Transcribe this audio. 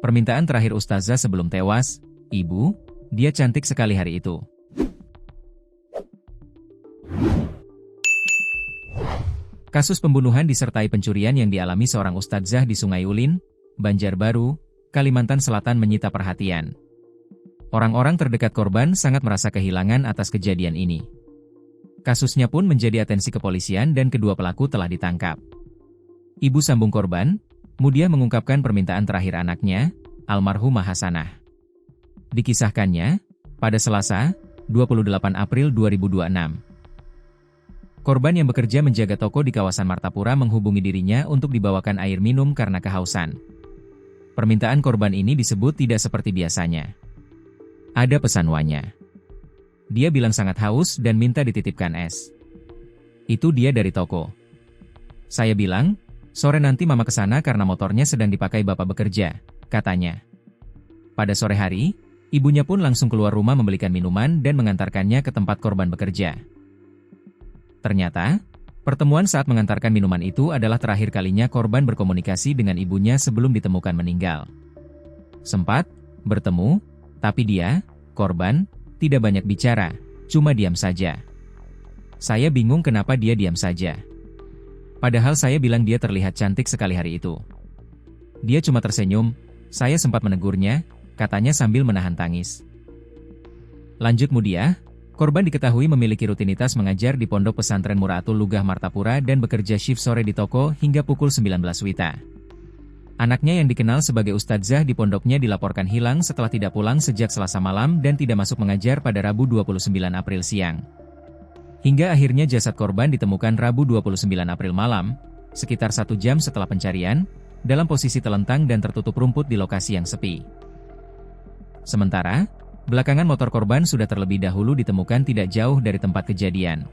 Permintaan terakhir Ustazah sebelum tewas, "Ibu, dia cantik sekali hari itu." Kasus pembunuhan disertai pencurian yang dialami seorang ustadzah di Sungai Ulin, Banjarbaru, Kalimantan Selatan menyita perhatian. Orang-orang terdekat korban sangat merasa kehilangan atas kejadian ini. Kasusnya pun menjadi atensi kepolisian dan kedua pelaku telah ditangkap. Ibu sambung korban, Mudiah mengungkapkan permintaan terakhir anaknya, almarhumah Hasanah. Dikisahkannya, pada Selasa, 28 April 2026. Korban yang bekerja menjaga toko di kawasan Martapura menghubungi dirinya untuk dibawakan air minum karena kehausan. Permintaan korban ini disebut tidak seperti biasanya. Ada pesan wanya. Dia bilang sangat haus dan minta dititipkan es. Itu dia dari toko. Saya bilang, sore nanti mama kesana karena motornya sedang dipakai bapak bekerja, katanya. Pada sore hari, ibunya pun langsung keluar rumah membelikan minuman dan mengantarkannya ke tempat korban bekerja. Ternyata, pertemuan saat mengantarkan minuman itu adalah terakhir kalinya korban berkomunikasi dengan ibunya sebelum ditemukan meninggal. Sempat bertemu, tapi dia, korban, tidak banyak bicara, cuma diam saja. Saya bingung kenapa dia diam saja. Padahal saya bilang dia terlihat cantik sekali hari itu. Dia cuma tersenyum, saya sempat menegurnya, katanya sambil menahan tangis. Lanjut Mudiah, korban diketahui memiliki rutinitas mengajar di Pondok Pesantren Muraatul Lugah Martapura dan bekerja shift sore di toko hingga pukul 19 WITA. Anaknya yang dikenal sebagai ustadzah di pondoknya dilaporkan hilang setelah tidak pulang sejak Selasa malam dan tidak masuk mengajar pada Rabu 29 April siang. Hingga akhirnya jasad korban ditemukan Rabu 29 April malam, sekitar 1 jam setelah pencarian, dalam posisi telentang dan tertutup rumput di lokasi yang sepi. Sementara, belakangan motor korban sudah terlebih dahulu ditemukan tidak jauh dari tempat kejadian.